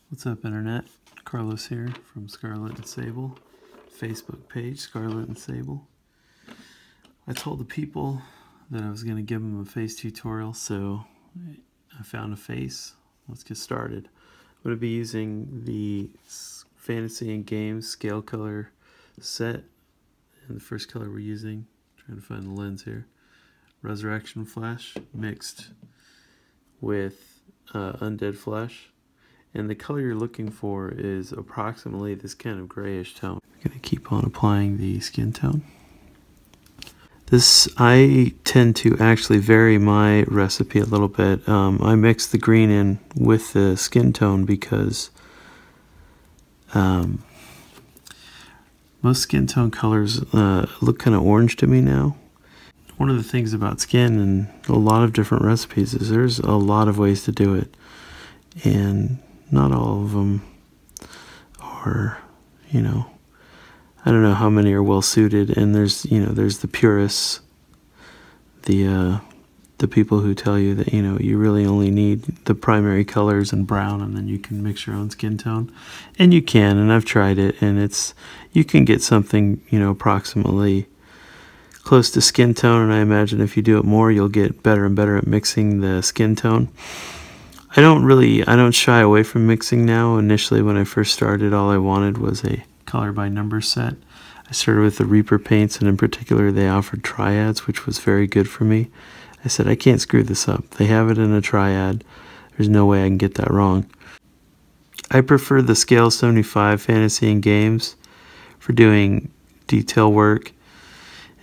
What's up, Internet? Carlos here from Scarlet and Sable, Facebook page, Scarlet and Sable. I told the people that I was going to give them a face tutorial, so I found a face. Let's get started. I'm going to be using the Fantasy and Games scale color set, and the first color we're using, trying to find the lens here, Resurrection Flesh mixed with Undead Flesh. And the color you're looking for is approximately this kind of grayish tone. I'm going to keep on applying the skin tone. I tend to actually vary my recipe a little bit. I mix the green in with the skin tone because most skin tone colors look kind of orange to me now. One of the things about skin and a lot of different recipes is there's a lot of ways to do it. And not all of them are, I don't know how many are well suited, and there's the purists, the people who tell you that, you really only need the primary colors and brown, and then you can mix your own skin tone. And you can, and I've tried it, and you can get something, approximately close to skin tone, and I imagine if you do it more, you'll get better and better at mixing the skin tone. I don't shy away from mixing now. Initially, when I first started, all I wanted was a color by number set. I started with the Reaper paints, and in particular, they offered triads, which was very good for me. I said, I can't screw this up. They have it in a triad. There's no way I can get that wrong. I prefer the Scale 75 Fantasy and Games for doing detail work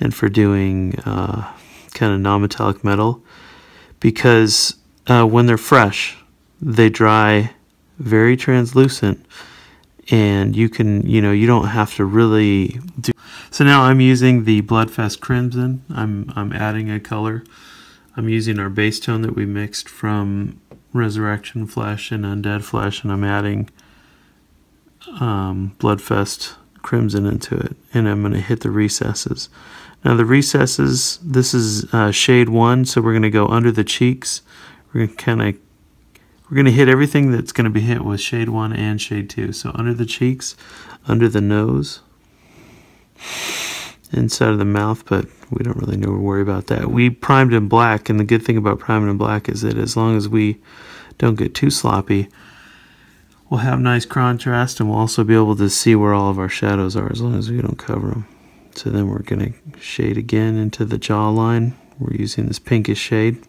and for doing kind of non-metallic metal, because when they're fresh, they dry very translucent, and you don't have to really do. So now I'm using the Bloodfest Crimson. I'm adding a color. I'm using our base tone that we mixed from Resurrection Flesh and Undead Flesh, and I'm adding Bloodfest Crimson into it, and I'm going to hit the recesses. Now the recesses, this is shade 1, so we're going to go under the cheeks. We're going to hit everything that's going to be hit with shade 1 and shade 2. So under the cheeks, under the nose, inside of the mouth, but we don't really worry about that. We primed in black, and the good thing about priming in black is that as long as we don't get too sloppy, we'll have nice contrast, and we'll also be able to see where all of our shadows are as long as we don't cover them. So then we're going to shade again into the jawline. We're using this pinkish shade.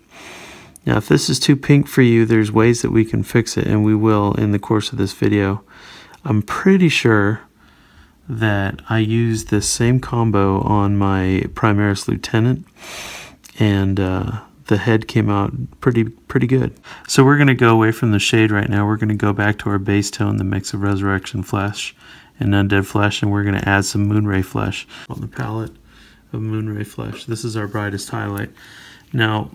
Now, if this is too pink for you, there's ways that we can fix it, and we will in the course of this video. I'm pretty sure that I used this same combo on my Primaris Lieutenant, and the head came out pretty good. So we're going to go away from the shade right now. We're going to go back to our base tone, the mix of Resurrection Flesh and Undead Flesh, and we're going to add some Moonray Flesh on the palette of Moonray Flesh. This is our brightest highlight. Now,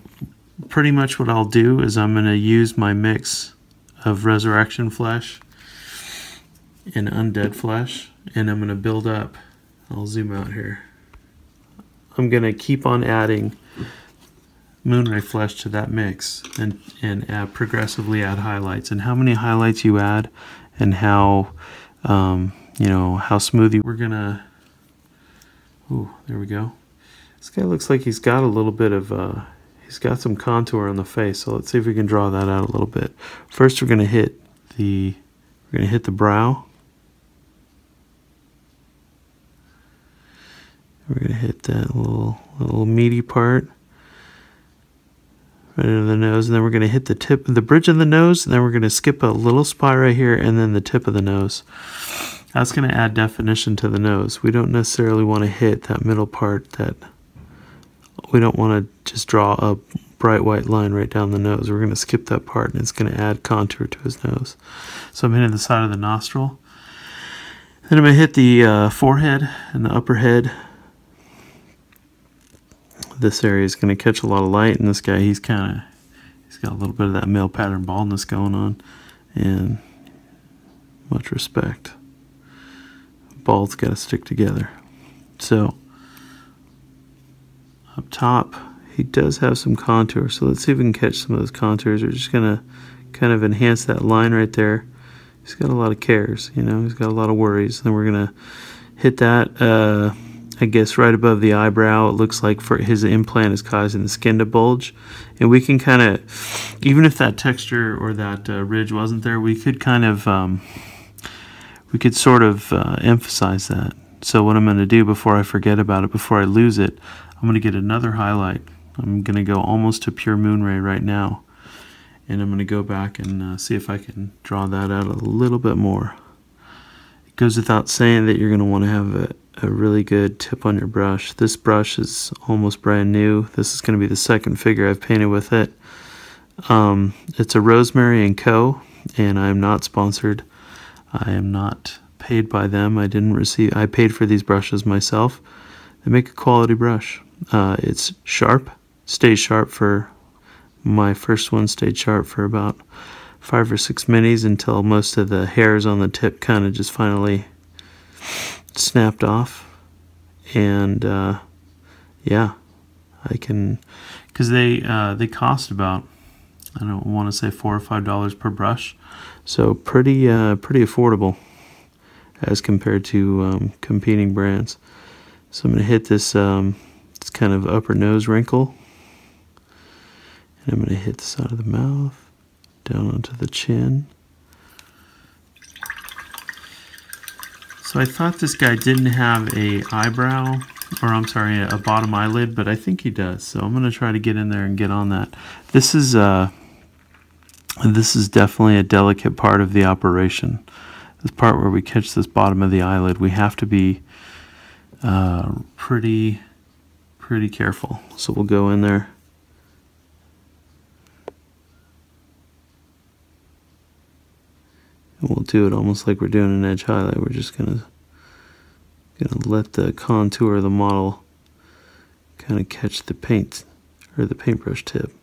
pretty much what I'll do is I'm going to use my mix of Resurrection Flesh and Undead Flesh, and I'm going to build up. I'll zoom out here. I'm going to keep on adding Moonray Flesh to that mix and progressively add highlights. And how many highlights you add and how how smooth we're going to... Ooh, there we go. This guy looks like he's got a little bit of... He's got some contour on the face, so let's see if we can draw that out a little bit. First, we're going to hit the brow. We're going to hit that little meaty part right under the nose, and then we're going to hit the bridge of the nose, and then we're going to skip a little spot right here, and then the tip of the nose. That's going to add definition to the nose. We don't necessarily want to hit that middle part. We don't want to just draw a bright white line right down the nose. We're going to skip that part, and it's going to add contour to his nose. So I'm hitting the side of the nostril. Then I'm going to hit the forehead and the upper head. This area is going to catch a lot of light, and this guy, he's got a little bit of that male pattern baldness going on, and much respect. Bald's got to stick together. So up top, he does have some contour, so let's see if we can catch some of those contours. We're just going to kind of enhance that line right there, he's got a lot of cares, you know, he's got a lot of worries. Then we're gonna hit that, I guess right above the eyebrow. It looks like for his implant is causing the skin to bulge, and we can kind of, even if that texture or that ridge wasn't there, we could kind of, we could sort of emphasize that. So what I'm going to do before I forget about it, before I lose it, I'm going to get another highlight. I'm going to go almost to pure moonray right now, and I'm going to go back and see if I can draw that out a little bit more. It goes without saying that you're going to want to have a really good tip on your brush. This brush is almost brand new. This is going to be the second figure I've painted with it. It's a Rosemary & Co., and I'm not sponsored. I am not paid by them. I paid for these brushes myself. They make a quality brush. It's sharp, stays sharp for, my first one stayed sharp for about 5 or 6 minis until most of the hairs on the tip kind of just finally snapped off. And yeah, I can, because they cost about, I don't want to say $4 or $5 per brush, so pretty affordable as compared to competing brands. So I'm going to hit this this kind of upper nose wrinkle, and I'm going to hit the side of the mouth, down onto the chin. So I thought this guy didn't have a eyebrow, or I'm sorry, a bottom eyelid, but I think he does. So I'm going to try to get in there and get on that. This is definitely a delicate part of the operation. This part where we catch this bottom of the eyelid, we have to be pretty careful. So we'll go in there. And we'll do it almost like we're doing an edge highlight. We're just gonna let the contour of the model kind of catch the paint or the paintbrush tip.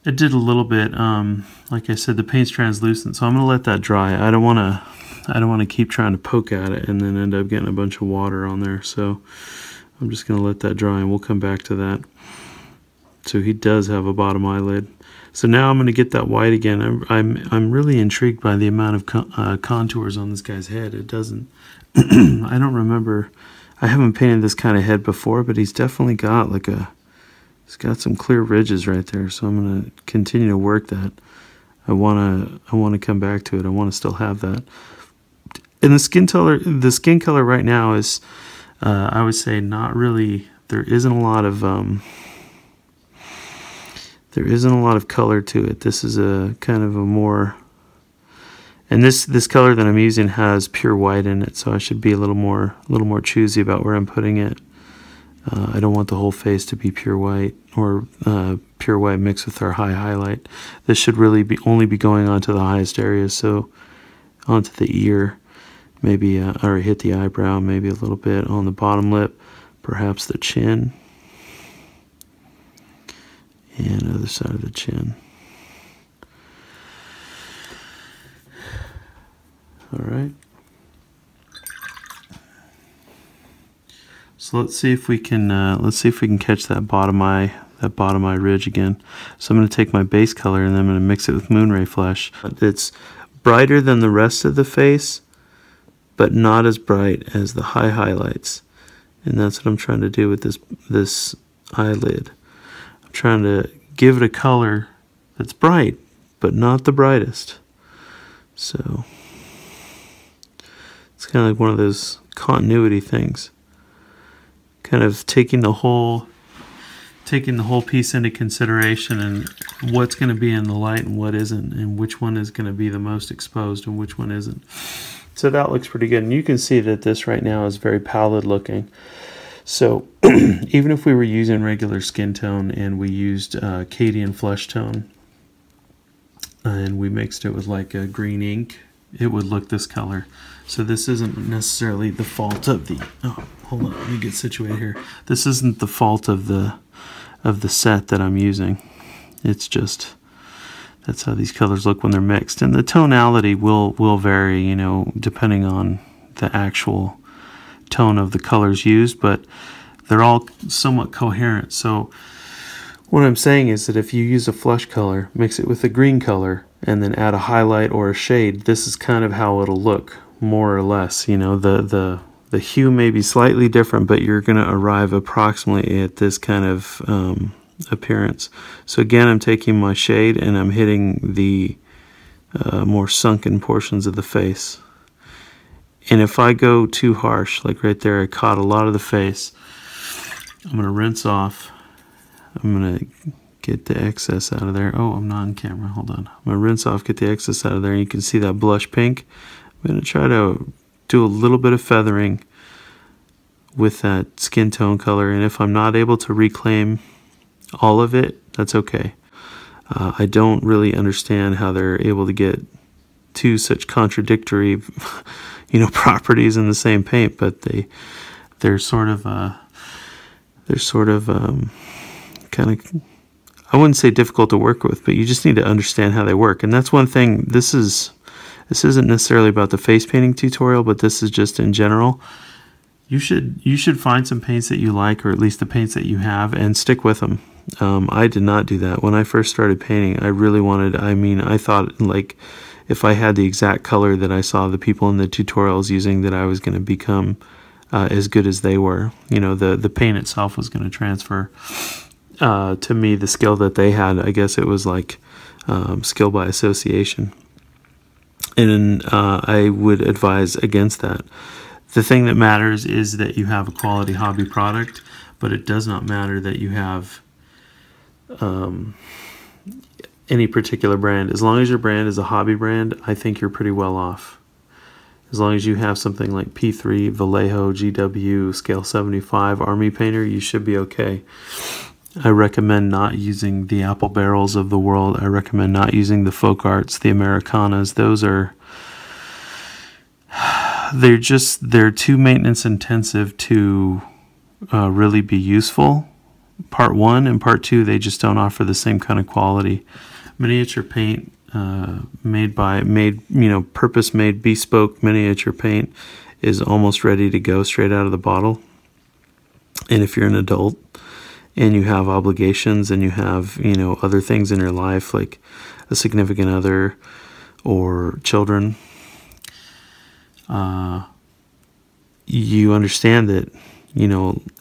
It did a little bit. Like I said, the paint's translucent, so I'm gonna let that dry. I don't want to keep trying to poke at it and then end up getting a bunch of water on there. So I'm just gonna let that dry, and we'll come back to that. So he does have a bottom eyelid. So now I'm going to get that white again. I'm really intrigued by the amount of contours on this guy's head. It doesn't, I don't remember, I haven't painted this kind of head before, but he's definitely got like he's got some clear ridges right there. So I'm going to continue to work that. I want to come back to it. I want to still have that. And the skin color right now is, I would say, not really, there isn't a lot of color to it. This is a kind of a more, and this color that I'm using has pure white in it, so I should be a little more choosy about where I'm putting it. I don't want the whole face to be pure white, or pure white mixed with our high highlight. This should really only be going onto the highest areas, so onto the ear, maybe, or hit the eyebrow, maybe a little bit on the bottom lip, perhaps the chin. And other side of the chin. All right. So let's see if we can catch that bottom eye ridge again. So I'm going to take my base color and then I'm going to mix it with Moonray Flesh. It's brighter than the rest of the face, but not as bright as the high highlights. And that's what I'm trying to do with this eyelid. Trying to give it a color that's bright, but not the brightest. So it's kind of like one of those continuity things. Kind of taking the whole piece into consideration, and what's going to be in the light and what isn't, and which one is going to be the most exposed and which one isn't. So that looks pretty good, and you can see that this right now is very pallid looking. So even if we were using regular skin tone and we used Cadian flesh tone and we mixed it with like a green ink, it would look this color. So this isn't necessarily the fault of the, oh, hold on, let me get situated here. This isn't the fault of the set that I'm using. It's just, that's how these colors look when they're mixed. And the tonality will vary, you know, depending on the actual tone of the colors used, but they're all somewhat coherent. So What I'm saying is that if you use a flush color, mix it with a green color, and then add a highlight or a shade, this is kind of how it'll look, more or less. You know, the hue may be slightly different, but you're going to arrive approximately at this kind of appearance. So again, I'm taking my shade and I'm hitting the more sunken portions of the face. And if I go too harsh, like right there, I caught a lot of the face, I'm going to rinse off. I'm going to get the excess out of there. Oh, I'm not on camera. Hold on. I'm going to rinse off, get the excess out of there. You can see that blush pink. I'm going to try to do a little bit of feathering with that skin tone color. And if I'm not able to reclaim all of it, that's okay. I don't really understand how they're able to get two such contradictory, you know, properties in the same paint, but they're sort of kind of, I wouldn't say difficult to work with, but you just need to understand how they work. And that's one thing. This isn't necessarily about the face painting tutorial, but this is just in general. You should find some paints that you like, or at least the paints that you have, and stick with them. I did not do that. When I first started painting, I really wanted, I thought, like, if I had the exact color that I saw the people in the tutorials using, that I was going to become as good as they were. You know, the paint itself was going to transfer to me the skill that they had. I guess it was like skill by association. And I would advise against that. The thing that matters is that you have a quality hobby product, but it does not matter that you have any particular brand. As long as your brand is a hobby brand, I think you're pretty well off. As long as you have something like P3, Vallejo, GW, Scale 75, Army Painter, you should be okay. I recommend not using the Apple Barrels of the world. I recommend not using the Folk Arts, the Americanas. Those are, they're too maintenance intensive to really be used Part 1 and Part 2, they just don't offer the same kind of quality. Miniature paint, purpose-made, bespoke miniature paint is almost ready to go straight out of the bottle. And if you're an adult and you have obligations and you have, other things in your life like a significant other or children, you understand that,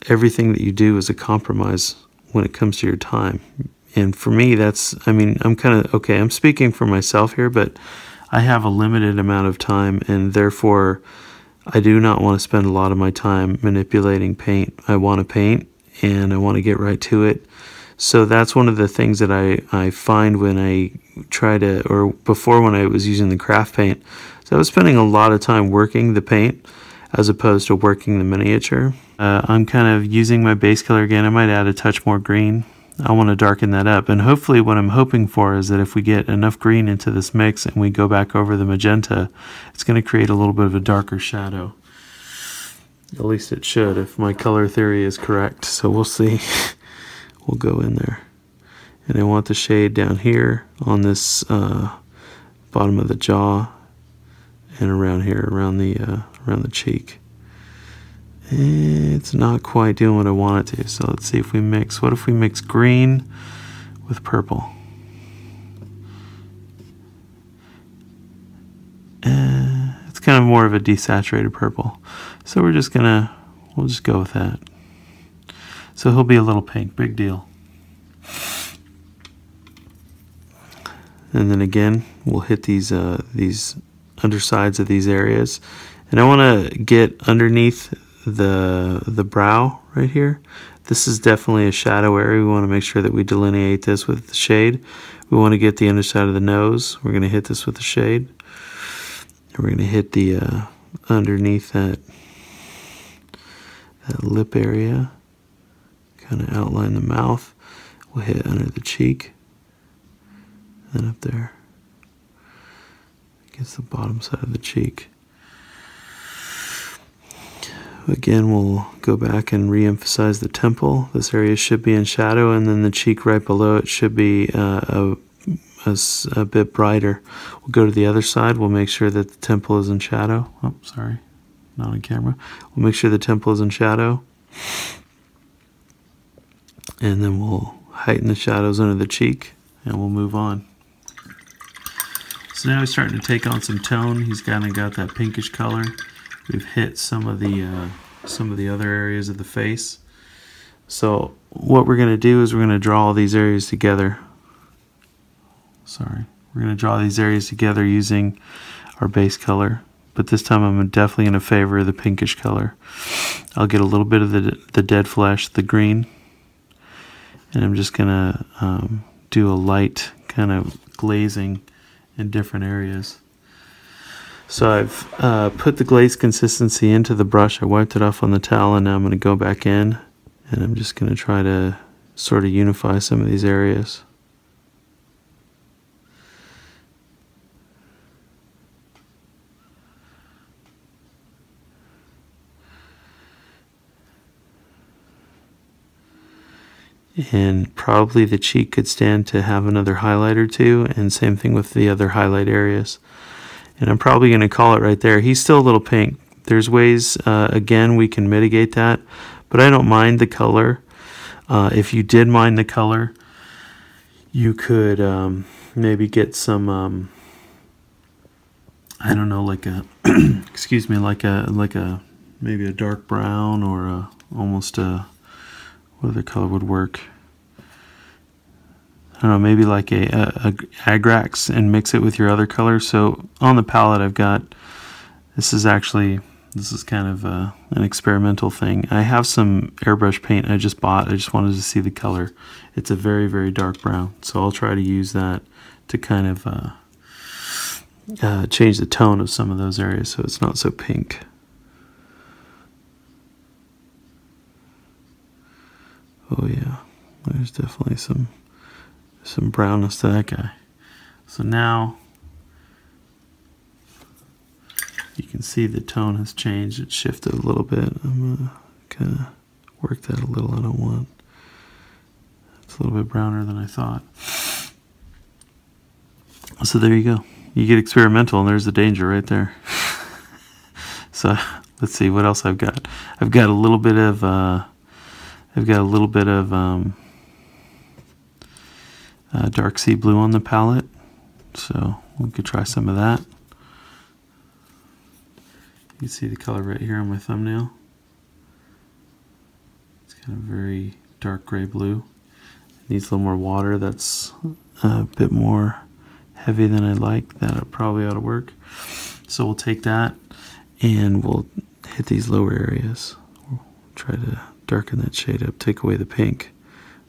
everything that you do is a compromise when it comes to your time. And for me, I'm kind of, okay, I'm speaking for myself here, but I have a limited amount of time, and therefore I do not want to spend a lot of my time manipulating paint. I want to paint, and I want to get right to it. So that's one of the things that I find when I try to, or before when I was using the craft paint. So I was spending a lot of time working the paint as opposed to working the miniature. I'm kind of using my base color again. I might add a touch more green. I want to darken that up, and hopefully what I'm hoping for is that if we get enough green into this mix and we go back over the magenta, it's going to create a little bit of a darker shadow. At least it should, if my color theory is correct. So we'll see. We'll go in there. And I want the shade down here on this bottom of the jaw and around here, around the cheek. It's not quite doing what I want it to, so let's see if we mix. What if we mix green with purple? It's kind of more of a desaturated purple, so we'll just go with that. So he'll be a little pink, big deal. And then again, we'll hit these undersides of these areas, and I want to get underneath the brow right here. This is definitely a shadow area. We want to make sure that we delineate this with the shade. We want to get the underside of the nose. We're going to hit this with the shade. And we're going to hit the underneath that lip area, kind of outline the mouth. We'll hit under the cheek, and then up there against the bottom side of the cheek. Again, we'll go back and re-emphasize the temple. This area should be in shadow, and then the cheek right below it should be a bit brighter. We'll go to the other side. We'll make sure that the temple is in shadow. Oh, sorry, not on camera. We'll make sure the temple is in shadow. And then we'll heighten the shadows under the cheek, and we'll move on. So now he's starting to take on some tone. He's kind of got that pinkish color. We've hit some of the other areas of the face. So what we're going to do is we're going to draw all these areas together. We're going to draw these areas together using our base color. But this time I'm definitely going to favor the pinkish color. I'll get a little bit of the dead flesh, the green, and I'm just going to do a light kind of glazing in different areas. So I've put the glaze consistency into the brush. I wiped it off on the towel, and now I'm going to go back in, and I'm just going to try to sort of unify some of these areas. And probably the cheek could stand to have another highlight or two, and same thing with the other highlight areas. And I'm probably going to call it right there. He's still a little pink. There's ways, again, we can mitigate that, but I don't mind the color. If you did mind the color, you could maybe get some, I don't know, like a, excuse me, like a maybe a dark brown, or almost a, what other color would work? I don't know, maybe like a Agrax, and mix it with your other color. So on the palette I've got, this is kind of an experimental thing. I have some airbrush paint I just bought. I just wanted to see the color. It's a very, very dark brown. So I'll try to use that to kind of change the tone of some of those areas so it's not so pink. Oh yeah, there's definitely some brownness to that guy. So now you can see the tone has changed. It shifted a little bit. I'm gonna kind of work that a little. I don't want. It's a little bit browner than I thought. So there you go. You get experimental, and there's the danger right there. So let's see what else I've got. I've got a little bit of dark sea blue on the palette, so we could try some of that. You can see the color right here on my thumbnail. It's kind of very dark gray blue. It needs a little more water. That's a bit more heavy than I like. That probably ought to work. So we'll take that and we'll hit these lower areas. We'll try to darken that shade up, take away the pink.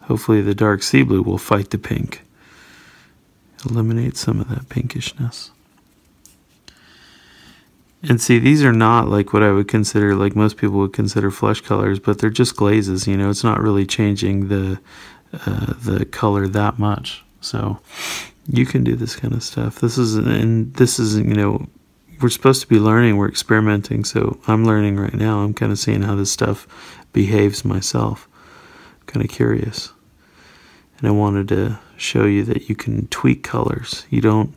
Hopefully the dark sea blue will fight the pink, eliminate some of that pinkishness. And see, these are not like what I would consider, like most people would consider flesh colors, but they're just glazes, you know. It's not really changing the color that much. So you can do this kind of stuff. This is, you know, we're supposed to be learning, we're experimenting, so I'm learning right now. I'm kind of seeing how this stuff behaves myself. Kind of curious. And I wanted to show you that you can tweak colors. You don't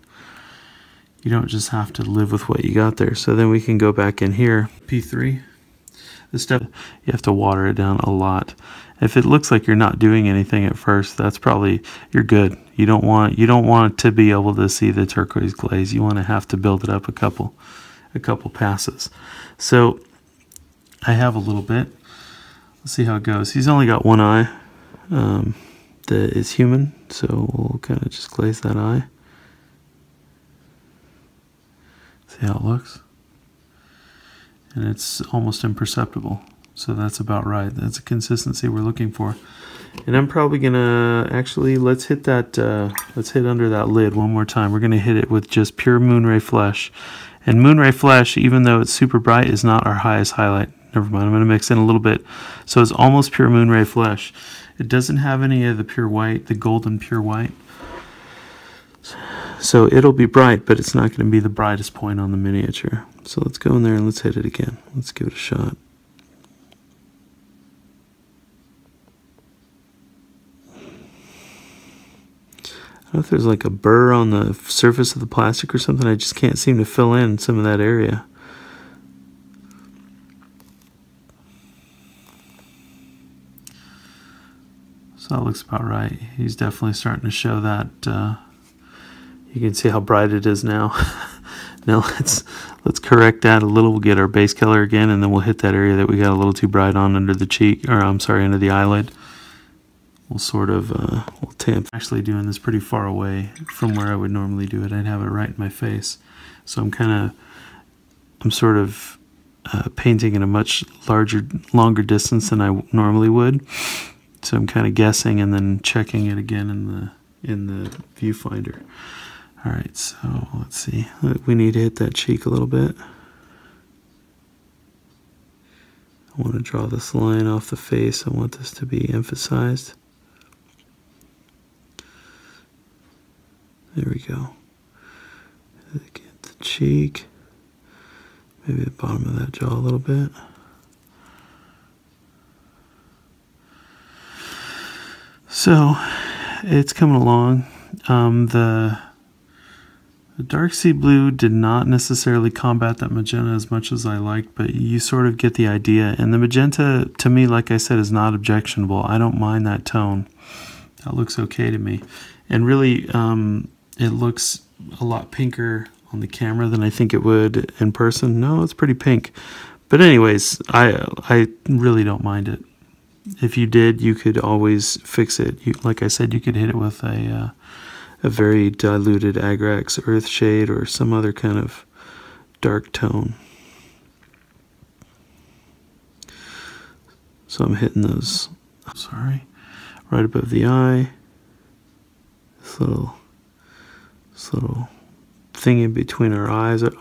just have to live with what you got there. So then we can go back in here. P3. This stuff, you have to water it down a lot. If it looks like you're not doing anything at first, that's probably, you're good. You don't want to be able to see the turquoise glaze. You want to have to build it up a couple passes. So I have a little bit. Let's see how it goes. He's only got one eye that is human, so we'll kind of just glaze that eye. See how it looks? And it's almost imperceptible, so that's about right. That's a consistency we're looking for. And I'm probably gonna actually, let's hit under that lid one more time. We're gonna hit it with just pure Moonray Flesh. And Moonray Flesh, even though it's super bright, is not our highest highlight. Never mind, I'm gonna mix in a little bit. So it's almost pure Moonray Flesh. It doesn't have any of the pure white, the golden pure white. So it'll be bright, but it's not going to be the brightest point on the miniature. So let's go in there and let's hit it again. Let's give it a shot. I don't know if there's like a burr on the surface of the plastic or something. I just can't seem to fill in some of that area. So that looks about right. He's definitely starting to show that. You can see how bright it is now. Now let's correct that a little. We'll get our base color again, and then we'll hit that area that we got a little too bright on under the cheek, or I'm sorry, under the eyelid. We'll sort of we'll tamp. Actually doing this pretty far away from where I would normally do it. I'd have it right in my face. So I'm sort of painting in a much longer distance than I normally would. So I'm kind of guessing and then checking it again in the viewfinder. All right, so let's see. We need to hit that cheek a little bit. I want to draw this line off the face. I want this to be emphasized. There we go. Get the cheek. Maybe the bottom of that jaw a little bit. So it's coming along. The dark sea blue did not necessarily combat that magenta as much as I liked, but you sort of get the idea. And the magenta, to me, like I said, is not objectionable. I don't mind that tone. That looks okay to me. And really, it looks a lot pinker on the camera than I think it would in person. No, it's pretty pink. But anyways, I really don't mind it. If you did, you could always fix it. Like I said, you could hit it with a very diluted Agrax earth shade or some other kind of dark tone. So I'm hitting those, right above the eye. This little thing in between our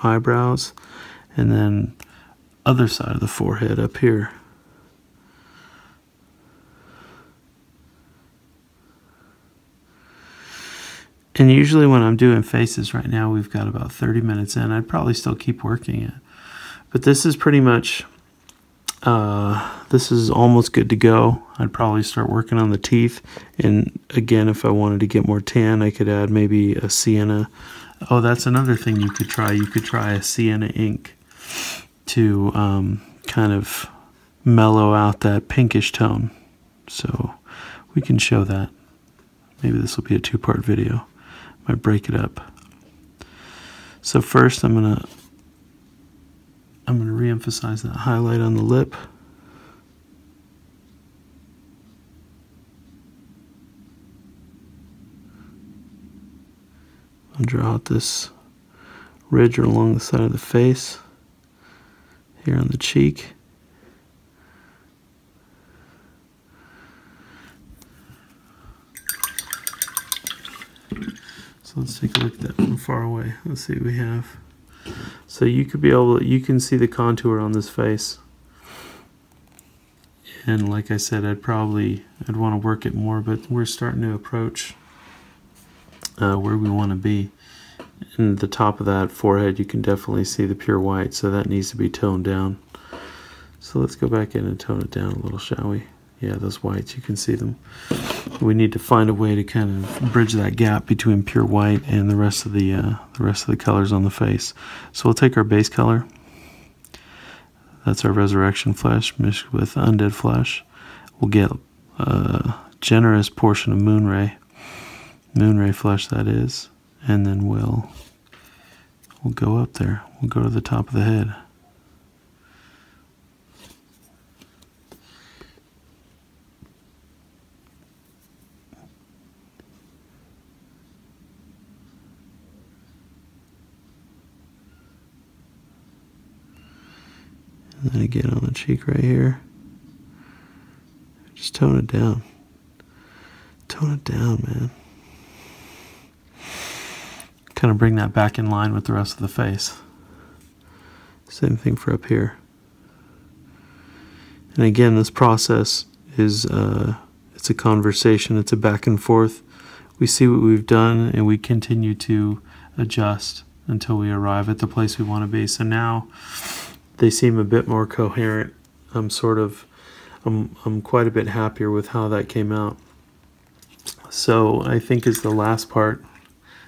eyebrows, and then other side of the forehead up here. And usually when I'm doing faces right now, we've got about 30 minutes in. I'd probably still keep working it. But this is pretty much, this is almost good to go. I'd probably start working on the teeth. And again, if I wanted to get more tan, I could add maybe a sienna. Oh, that's another thing you could try. You could try a sienna ink to kind of mellow out that pinkish tone. So we can show that. Maybe this will be a two-part video. Might break it up. So first I'm gonna re-emphasize that highlight on the lip. I'll draw out this ridge along the side of the face, here on the cheek. So let's take a look at that from far away. Let's see what we have. So you can see the contour on this face. And like I said, I'd want to work it more, but we're starting to approach where we want to be. And the top of that forehead, you can definitely see the pure white, so that needs to be toned down. So let's go back in and tone it down a little, shall we? Yeah, those whites, you can see them. We need to find a way to kind of bridge that gap between pure white and the rest of the colors on the face. So we'll take our base color. That's our resurrection flesh mixed with undead flesh. We'll get a generous portion of moonray flesh, that is, and then we'll go up there. We'll go to the top of the head. And then again on the cheek right here. Just tone it down. Tone it down, man. Kind of bring that back in line with the rest of the face. Same thing for up here. And again, this process is it's a conversation, it's a back and forth. We see what we've done and we continue to adjust until we arrive at the place we want to be. So now they seem a bit more coherent. I'm quite a bit happier with how that came out. So I think is the last part,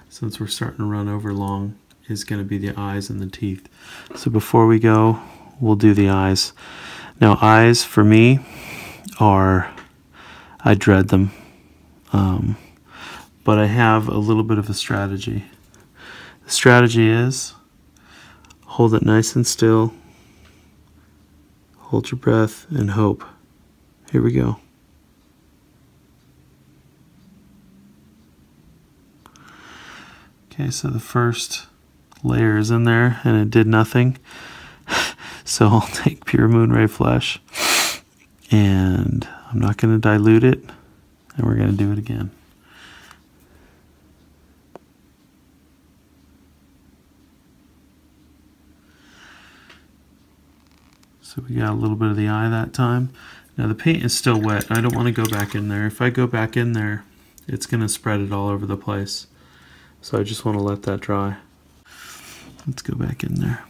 since we're starting to run over long, is going to be the eyes and the teeth. So before we go, we'll do the eyes. Now eyes for me I dread them. but I have a little bit of a strategy. The strategy is hold it nice and still, hold your breath, and hope. Here we go. Okay, so the first layer is in there and it did nothing. So I'll take pure Moonray Flesh and I'm not going to dilute it, and we're going to do it again. So we got a little bit of the eye that time. Now the paint is still wet. I don't want to go back in there. If I go back in there, it's going to spread it all over the place. So I just want to let that dry. Let's go back in there.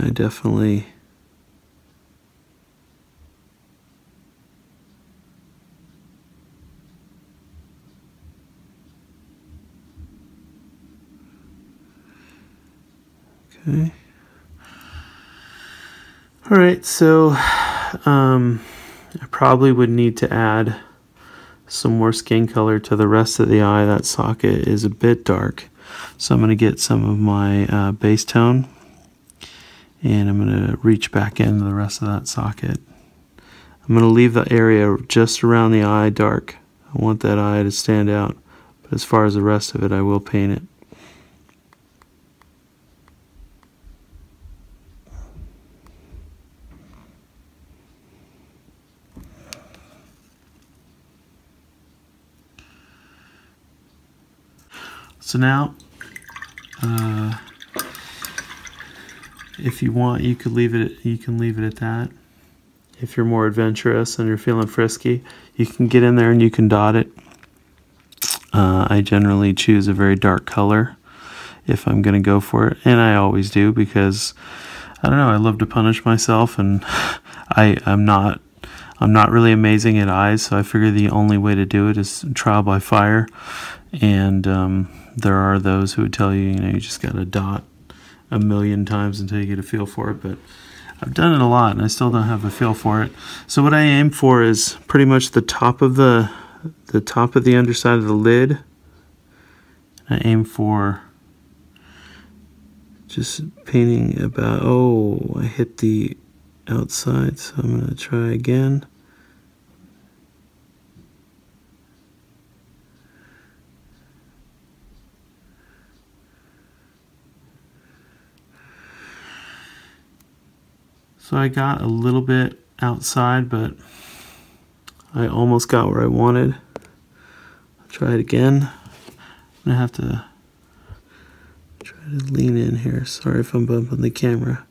I definitely okay. All right, so I probably would need to add some more skin color to the rest of the eye. That socket is a bit dark, so I'm going to get some of my base tone, and I'm going to reach back into the rest of that socket. I'm going to leave the area just around the eye dark. I want that eye to stand out, but as far as the rest of it, I will paint it. So now, if you want, you could leave it. You can leave it at that. If you're more adventurous and you're feeling frisky, you can get in there and you can dot it. I generally choose a very dark color if I'm going to go for it, and I always do because I don't know. I love to punish myself, and I'm not really amazing at eyes, so I figure the only way to do it is trial by fire. And there are those who would tell you, you just got to dot a million times until you get a feel for it, but I've done it a lot and I still don't have a feel for it. So what I aim for is pretty much the top of the underside of the lid. I aim for just painting about, oh, I hit the outside, so I'm going to try again. So I got a little bit outside, but I almost got where I wanted. I'll try it again. I'm gonna have to try to lean in here. Sorry if I'm bumping the camera.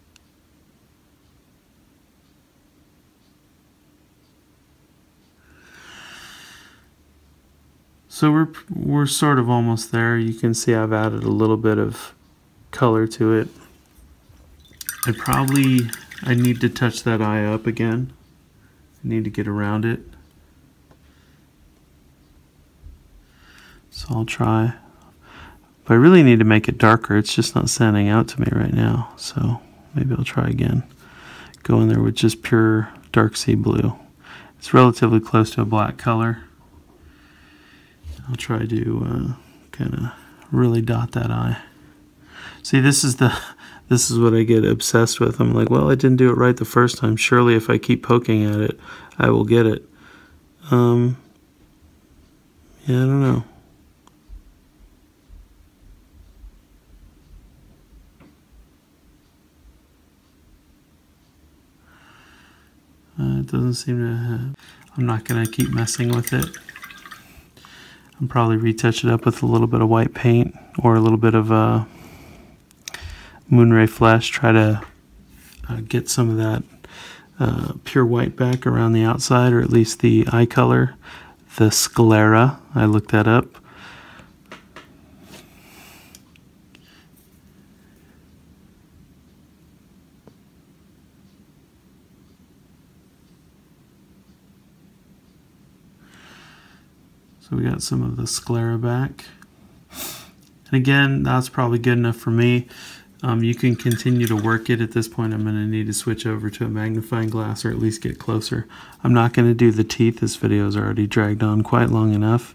So we're sort of almost there. You can see I've added a little bit of color to it. I need to touch that eye up again. I need to get around it. So I'll try. But I really need to make it darker. It's just not standing out to me right now. So maybe I'll try again. Go in there with just pure dark sea blue. It's relatively close to a black color. I'll try to kind of really dot that eye. See, this is what I get obsessed with. I'm like, well, I didn't do it right the first time. Surely if I keep poking at it, I will get it. Yeah, I don't know. It doesn't seem to have. I'm not going to keep messing with it. I'll probably retouch it up with a little bit of white paint or a little bit of Moonray Flesh. Try to get some of that pure white back around the outside, or at least the eye color. The sclera, I looked that up. So we got some of the sclera back. And again, that's probably good enough for me. You can continue to work it. At this point, I'm going to need to switch over to a magnifying glass, or at least get closer. I'm not going to do the teeth. This video is already dragged on quite long enough.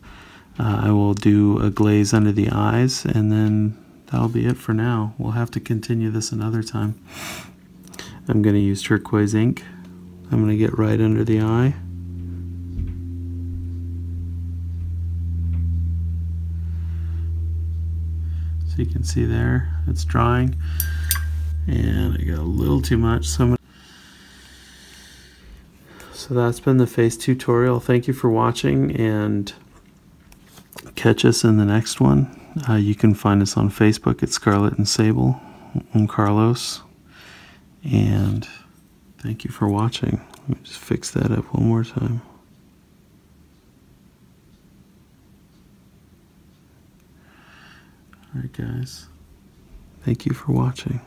I will do a glaze under the eyes, and then that'll be it for now. We'll have to continue this another time. I'm going to use turquoise ink. I'm going to get right under the eye. So you can see there, it's drying. And I got a little too much. So that's been the face tutorial. Thank you for watching, and catch us in the next one. You can find us on Facebook at Scarlet and Sable. I'm Carlos, and thank you for watching. Let me just fix that up one more time. Alright guys, thank you for watching.